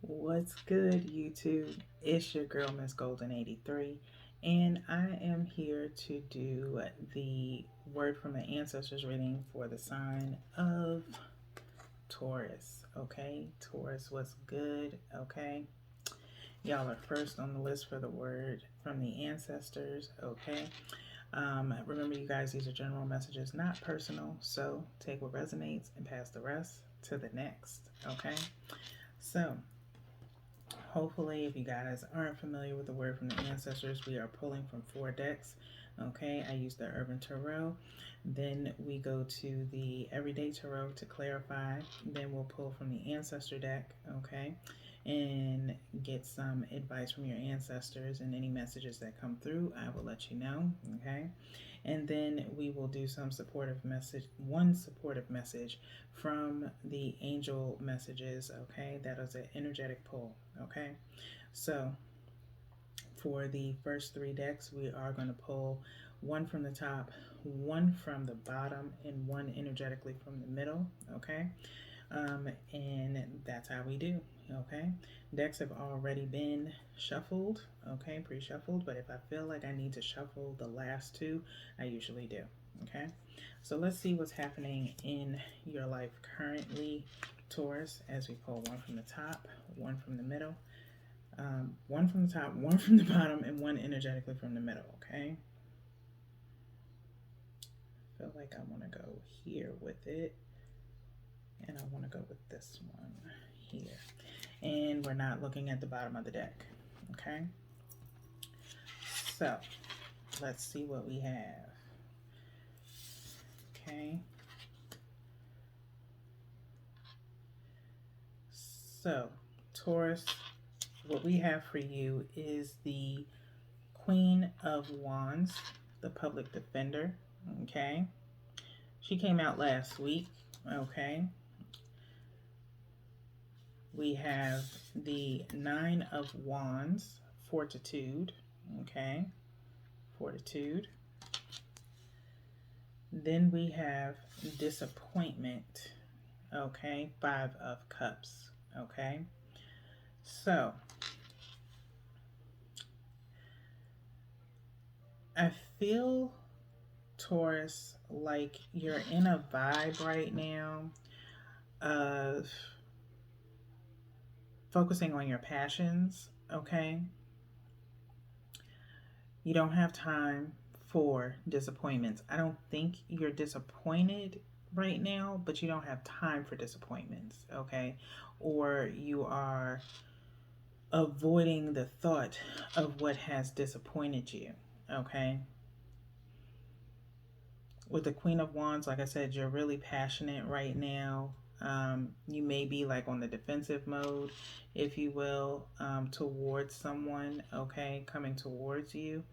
What's good, YouTube? It's your girl, Miss Golden 83, and I am here to do the word from the ancestors reading for the sign of Taurus. Okay, Taurus, what's good? Okay, y'all are first on the list for the word from the ancestors. Okay, remember, you guys, these are general messages, not personal, so take what resonates and pass the rest to the next. Okay, so hopefully, if you guys aren't familiar with the word from the ancestors, we are pulling from 4 decks. Okay, I use the Urban Tarot. Then we go to the Everyday Tarot to clarify. Then we'll pull from the Ancestor deck. Okay, and get some advice from your ancestors, and any messages that come through, I will let you know. Okay, and then we will do some supportive message, one supportive message from the angel messages. Okay, that is an energetic pull. Okay, so for the first 3 decks, we are going to pull one from the top, one from the bottom, and one energetically from the middle. Okay, and that's how we do. Okay, decks have already been shuffled, okay, pre-shuffled, but if I feel like I need to shuffle the last 2, I usually do. Okay, so let's see what's happening in your life currently, Taurus, as we pull one from the top, one from the middle, one from the top, one from the bottom, and one energetically from the middle. Okay, I feel like I want to go here with it, and I want to go with this one here. And we're not looking at the bottom of the deck. Okay, so let's see what we have. Okay, so Taurus, what we have for you is the Queen of Wands, the public defender. Okay, she came out last week. Okay, we have the Nine of Wands, fortitude. Okay, fortitude. Then we have disappointment. Okay, 5 of Cups. Okay, so I feel, Taurus, like you're in a vibe right now of focusing on your passions. Okay, you don't have time for disappointments. I don't think you're disappointed right now, but you don't have time for disappointments. Okay, or you are avoiding the thought of what has disappointed you. Okay, with the Queen of Wands, like I said, you're really passionate right now. You may be like on the defensive mode, if you will, towards someone, okay, coming towards you.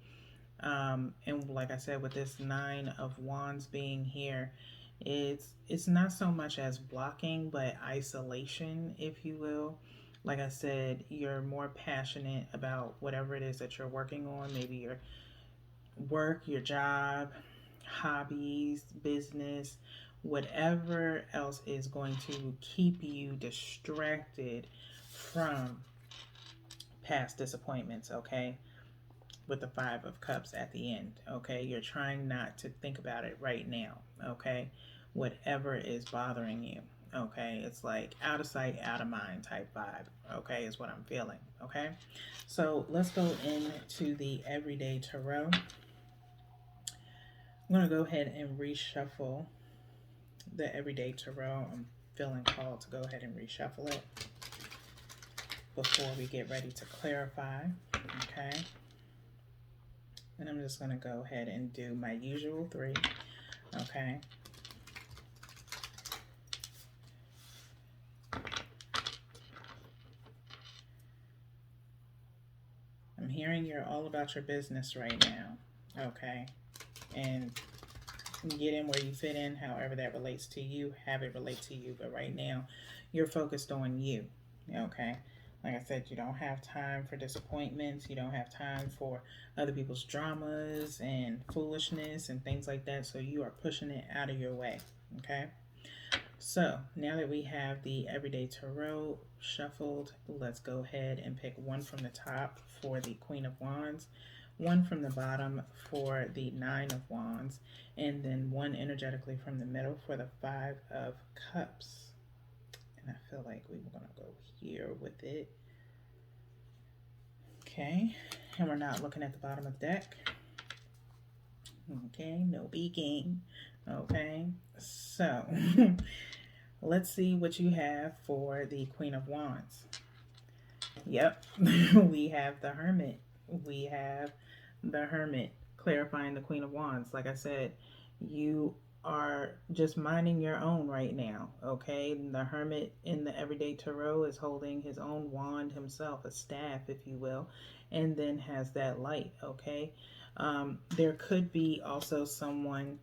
And like I said, with this Nine of Wands being here, it's not so much as blocking, but isolation, if you will. Like I said, you're more passionate about whatever it is that you're working on, maybe your work, your job, hobbies, business, whatever else is going to keep you distracted from past disappointments, okay? With the 5 of Cups at the end, okay? You're trying not to think about it right now, okay? Whatever is bothering you, okay? It's like out of sight, out of mind type vibe, okay? Is what I'm feeling, okay? So let's go into the Everyday Tarot. I'm going to go ahead and reshuffle the Everyday Tarot. I'm feeling called to go ahead and reshuffle it before we get ready to clarify, okay? And I'm just going to go ahead and do my usual 3, okay? I'm hearing you're all about your business right now, okay? And get in where you fit in, however that relates to you, have it relate to you. But right now, you're focused on you, okay? Like I said, you don't have time for disappointments. You don't have time for other people's dramas and foolishness and things like that. So you are pushing it out of your way, okay? So now that we have the Everyday Tarot shuffled, let's go ahead and pick one from the top for the Queen of Wands, one from the bottom for the Nine of Wands, and then one energetically from the middle for the Five of Cups. And I feel like we were going to go here with it. Okay, and we're not looking at the bottom of the deck. Okay, no peeking. Okay, so let's see what you have for the Queen of Wands. Yep, we have the Hermit. We have the Hermit clarifying the Queen of Wands. Like I said, you are just minding your own right now, okay? The Hermit in the Everyday Tarot is holding his own wand himself, a staff, if you will, and then has that light, okay? There could be also someone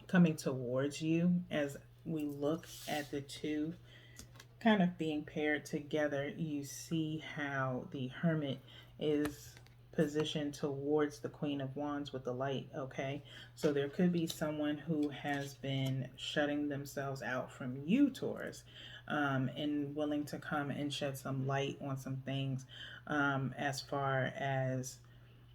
coming towards you as we look at the two kind of being paired together. You see how the Hermit is positioned towards the Queen of Wands with the light, okay? So there could be someone who has been shutting themselves out from you, Taurus, and willing to come and shed some light on some things as far as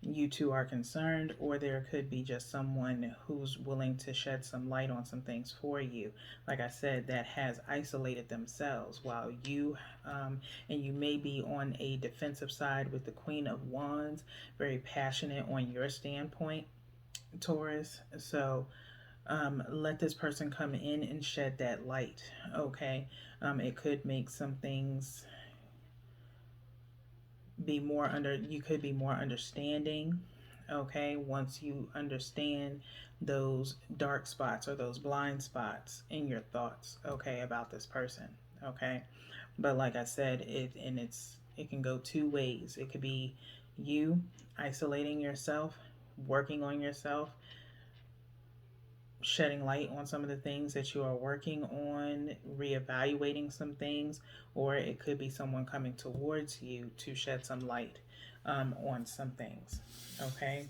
you two are concerned, or there could be just someone who's willing to shed some light on some things for you. Like I said, that has isolated themselves while you, and you may be on a defensive side with the Queen of Wands, very passionate on your standpoint, Taurus. So let this person come in and shed that light, okay? It could make some things be more under, you could be more understanding, okay, once you understand those dark spots or those blind spots in your thoughts, okay, about this person, okay. But like I said, it can go two ways. It could be you isolating yourself, working on yourself, shedding light on some of the things that you are working on, reevaluating some things, or it could be someone coming towards you to shed some light on some things. Okay.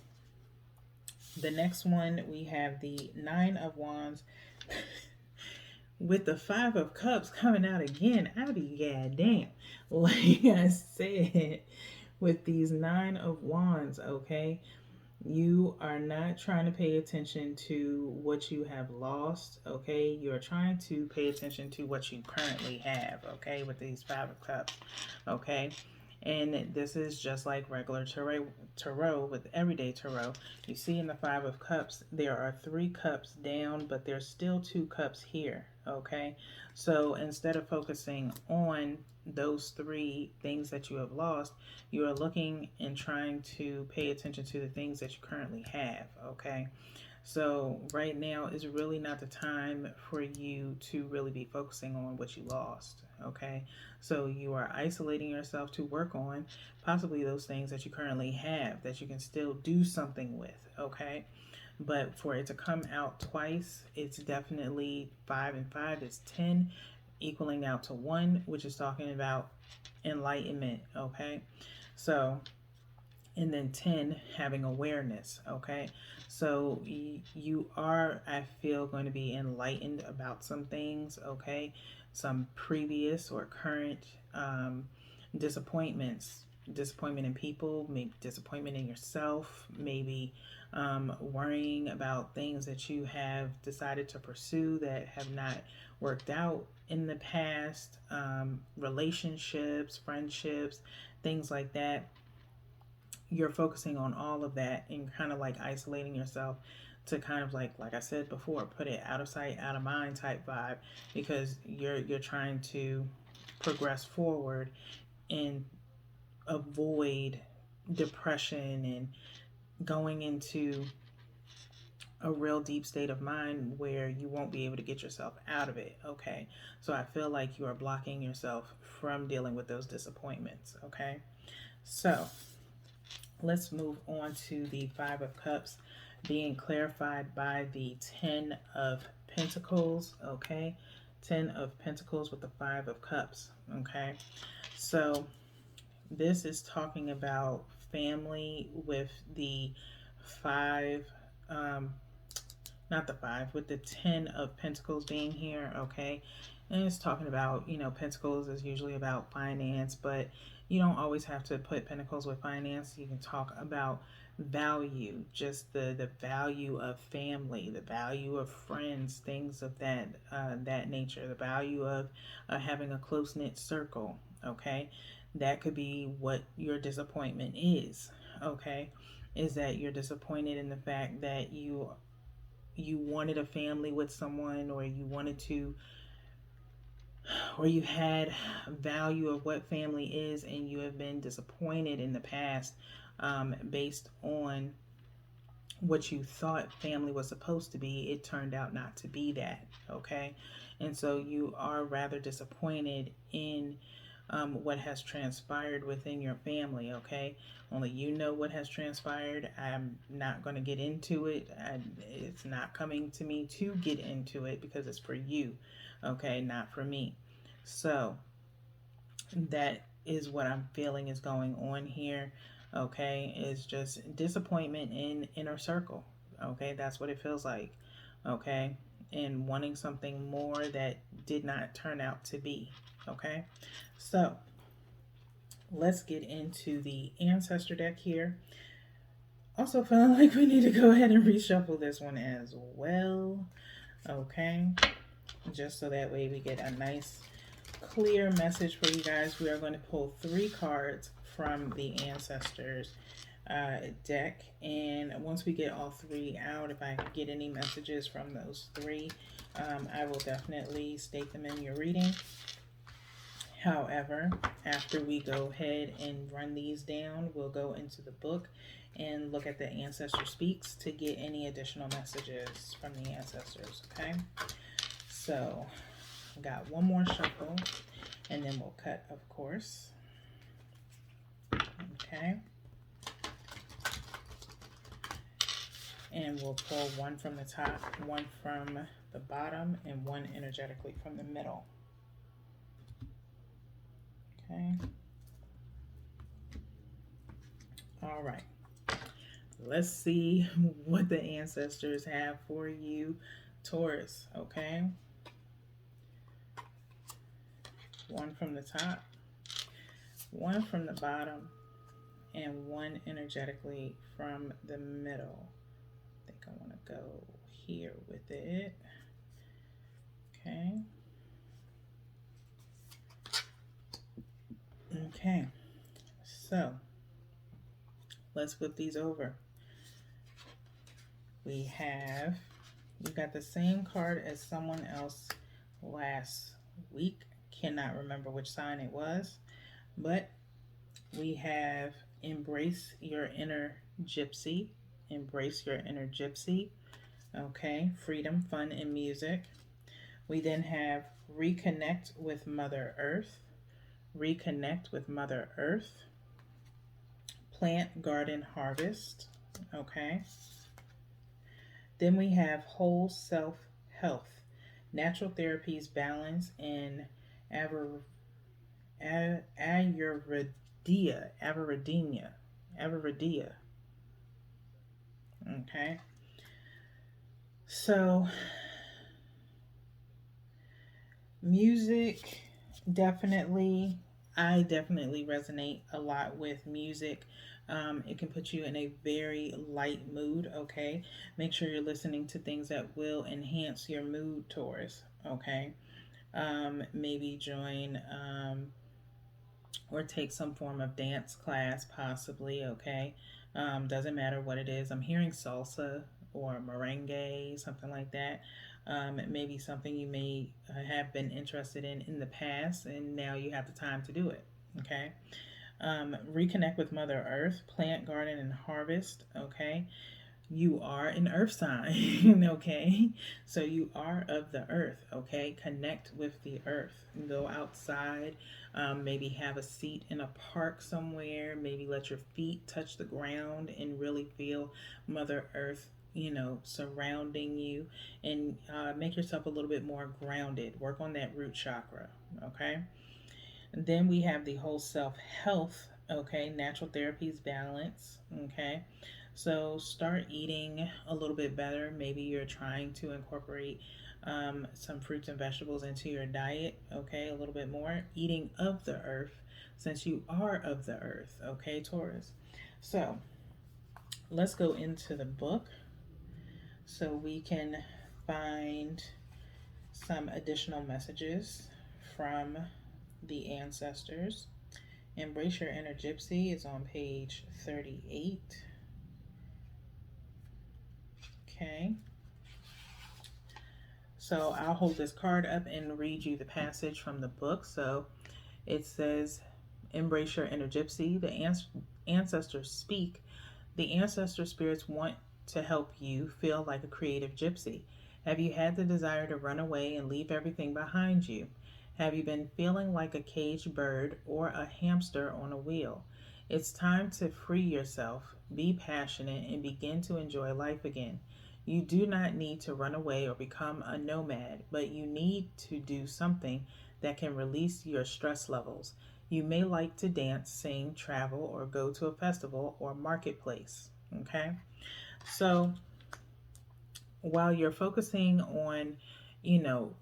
The next one, we have the Nine of Wands with the Five of Cups coming out again. I be goddamn. Like I said, with these Nine of Wands, okay, you are not trying to pay attention to what you have lost, okay? You're trying to pay attention to what you currently have, okay, with these Five of Cups, okay? And this is just like regular tarot with Everyday Tarot. You see in the Five of Cups, there are three cups down, but there's still two cups here, okay? So instead of focusing on those three things that you have lost, you are looking and trying to pay attention to the things that you currently have, okay? So right now is really not the time for you to really be focusing on what you lost, okay? So you are isolating yourself to work on possibly those things that you currently have that you can still do something with, okay? But for it to come out twice, it's definitely 5 and 5 is 10, equaling out to 1, which is talking about enlightenment, okay? So, and then 10 having awareness, okay? So you are, I feel, going to be enlightened about some things, okay? Some previous or current disappointments, disappointment in people, maybe disappointment in yourself, maybe worrying about things that you have decided to pursue that have not worked out in the past, relationships, friendships, things like that. You're focusing on all of that and kind of like isolating yourself to kind of like I said before, put it out of sight, out of mind type vibe, because you're trying to progress forward and avoid depression and going into a real deep state of mind where you won't be able to get yourself out of it, okay? So I feel like you are blocking yourself from dealing with those disappointments, okay? So let's move on to the Five of Cups being clarified by the 10 of Pentacles, okay? 10 of Pentacles with the Five of Cups, okay? So this is talking about family with the five, not the five, with the 10 of Pentacles being here, okay? And it's talking about, Pentacles is usually about finance, but you don't always have to put Pentacles with finance. You can talk about value, just the value of family, the value of friends, things of that nature, the value of having a close knit circle, okay? That could be what your disappointment is, okay? Is that you're disappointed in the fact that you wanted a family with someone, or you wanted to, or you had value of what family is, and you have been disappointed in the past, based on what you thought family was supposed to be. It turned out not to be that, okay? And so you are rather disappointed in what has transpired within your family, okay? Only you know what has transpired. I'm not going to get into it. It's not coming to me to get into it, because it's for you, okay? Not for me. So that is what I'm feeling is going on here, okay? Is just disappointment in inner circle, okay? That's what it feels like, okay? And wanting something more that did not turn out to be, okay? So let's get into the ancestor deck here. Also feeling like we need to go ahead and reshuffle this one as well, okay? Just so that way we get a nice clear message for you guys. We are going to pull 3 cards from the ancestors deck, and once we get all 3 out, if I get any messages from those 3, I will definitely state them in your reading. However, after we go ahead and run these down, we'll go into the book and look at the Ancestor Speaks to get any additional messages from the ancestors, okay? So, got one more shuffle, and then we'll cut, of course. Okay. And we'll pull 1 from the top, 1 from the bottom, and 1 energetically from the middle. Okay. All right. Let's see what the ancestors have for you, Taurus, okay? 1 from the top, 1 from the bottom, and 1 energetically from the middle. I think I want to go here with it. Okay. Okay. So let's flip these over. We got the same card as someone else last week. Cannot remember which sign it was, but we have embrace your inner gypsy. Embrace your inner gypsy. Okay, freedom, fun, and music. We then have reconnect with Mother Earth. Reconnect with Mother Earth. Plant, garden, harvest. Okay. Then we have whole self health. Natural therapies, balance, and Ayurveda. Okay. So, music, definitely, I definitely resonate a lot with music. It can put you in a very light mood, okay? Make sure you're listening to things that will enhance your mood, Taurus, okay? Maybe join or take some form of dance class, possibly, okay? Doesn't matter what it is. I'm hearing salsa or merengue, something like that. It may be something you may have been interested in the past, and now you have the time to do it, okay? Reconnect with Mother Earth, plant, garden, and harvest, okay? You are an earth sign, okay? So you are of the earth, okay? Connect with the earth. Go outside, maybe have a seat in a park somewhere, maybe let your feet touch the ground and really feel Mother Earth, surrounding you, and make yourself a little bit more grounded. Work on that root chakra, okay? And then we have the whole self health, okay? Natural therapies, balance, okay? So start eating a little bit better. Maybe you're trying to incorporate some fruits and vegetables into your diet, okay, a little bit more. Eating of the earth, since you are of the earth, okay, Taurus. So let's go into the book so we can find some additional messages from the ancestors. Embrace Your Inner Gypsy is on page 38. Okay, so I'll hold this card up and read you the passage from the book. So it says, Embrace your inner gypsy. The ancestors speak. The ancestor spirits want to help you feel like a creative gypsy. Have you had the desire to run away and leave everything behind you? Have you been feeling like a caged bird or a hamster on a wheel? It's time to free yourself, be passionate, and begin to enjoy life again. You do not need to run away or become a nomad, but you need to do something that can release your stress levels. You may like to dance, sing, travel, or go to a festival or marketplace. Okay? So while you're focusing on, you know,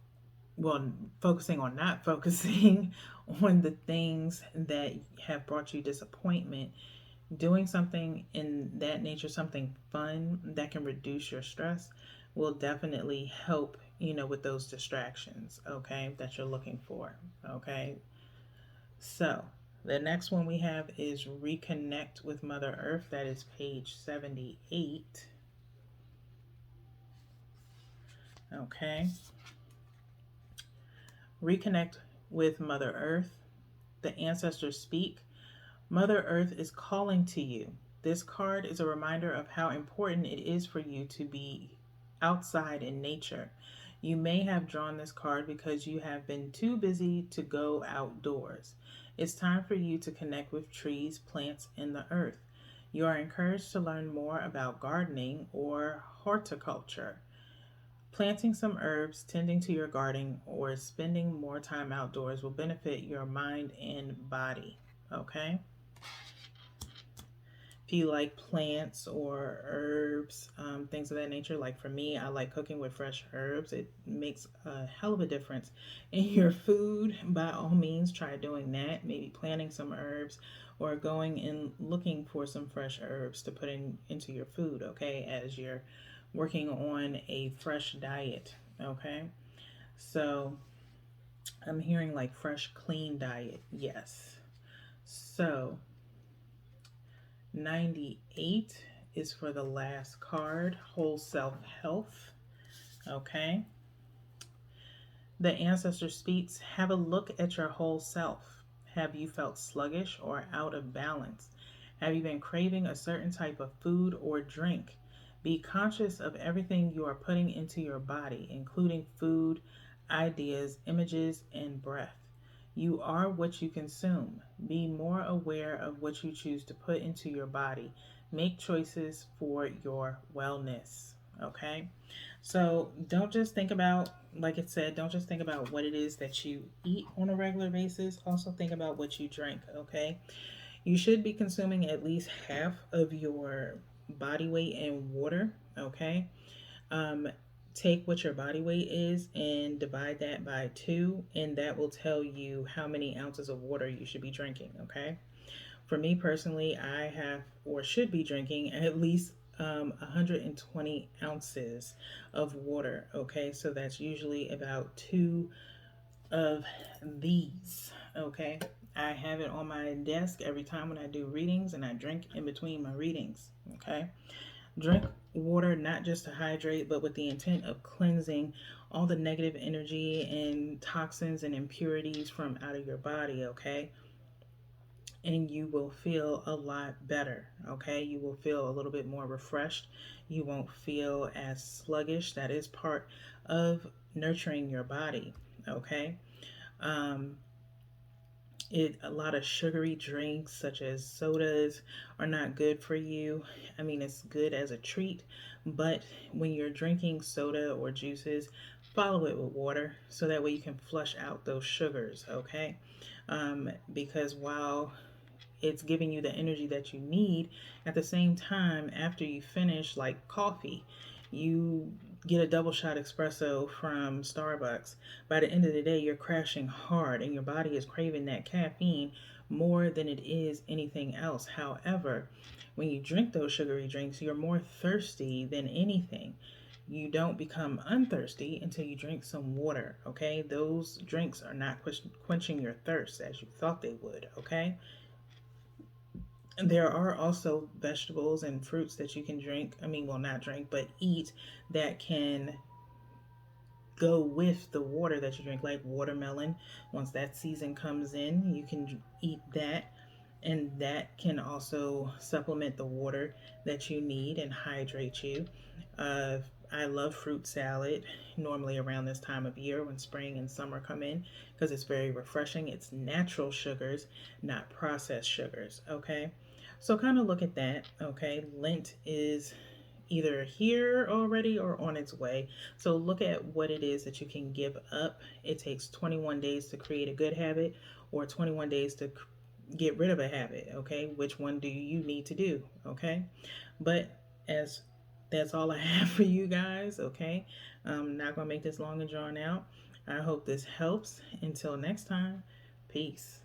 well, focusing on not focusing on the things that have brought you disappointment, doing something in that nature, something fun that can reduce your stress, will definitely help, with those distractions, okay, that you're looking for, okay? So, the next one we have is Reconnect with Mother Earth. That is page 78. Okay. Reconnect with Mother Earth. The ancestors speak. Mother Earth is calling to you. This card is a reminder of how important it is for you to be outside in nature. You may have drawn this card because you have been too busy to go outdoors. It's time for you to connect with trees, plants, and the earth. You are encouraged to learn more about gardening or horticulture. Planting some herbs, tending to your garden, or spending more time outdoors will benefit your mind and body. Okay? If you like plants or herbs, things of that nature, like for me, I like cooking with fresh herbs. It makes a hell of a difference in your food. By all means, try doing that. Maybe planting some herbs or going and looking for some fresh herbs to put into your food, okay, as you're working on a fresh diet, okay? So I'm hearing like fresh, clean diet, yes. So 98 is for the last card, whole self health. Okay. The ancestor speaks, have a look at your whole self. Have you felt sluggish or out of balance? Have you been craving a certain type of food or drink? Be conscious of everything you are putting into your body, including food, ideas, images, and breath. You are what you consume. Be more aware of what you choose to put into your body. Make choices for your wellness. Okay? So don't just think about, like it said, don't just think about what it is that you eat on a regular basis. Also think about what you drink. Okay? You should be consuming at least half of your body weight in water. Okay? Um, take what your body weight is and divide that by two, and that will tell you how many ounces of water you should be drinking. Okay. For me personally, I have or should be drinking at least 120 ounces of water. Okay. So that's usually about two of these. Okay. I have it on my desk every time when I do readings, and I drink in between my readings. Okay. Drink water not just to hydrate, but with the intent of cleansing all the negative energy and toxins and impurities from out of your body, okay? And you will feel a lot better, okay? You will feel a little bit more refreshed. You won't feel as sluggish. That is part of nurturing your body, okay? Um, a lot of sugary drinks such as sodas are not good for you. I mean, it's good as a treat, but when you're drinking soda or juices, follow it with water so that way you can flush out those sugars, okay? Because while it's giving you the energy that you need. At the same time, after you finish, like coffee, you get a double shot espresso from Starbucks. By the end of the day, you're crashing hard and your body is craving that caffeine more than it is anything else. However, when you drink those sugary drinks, you're more thirsty than anything. You don't become unthirsty until you drink some water, okay? Those drinks are not quenching your thirst as you thought they would, okay? And there are also vegetables and fruits that you can drink. I mean, well, not drink, but eat that can go with the water that you drink, like watermelon. Once that season comes in, you can eat that, and that can also supplement the water that you need and hydrate you. Uh, I love fruit salad normally around this time of year when spring and summer come in because it's very refreshing. It's natural sugars, not processed sugars. Okay, so kind of look at that. Okay, Lent is either here already or on its way. So look at what it is that you can give up. It takes 21 days to create a good habit or 21 days to get rid of a habit. Okay, which one do you need to do? Okay, but as that's all I have for you guys. Okay, I'm not gonna make this long and drawn out. I hope this helps. Until next time, peace.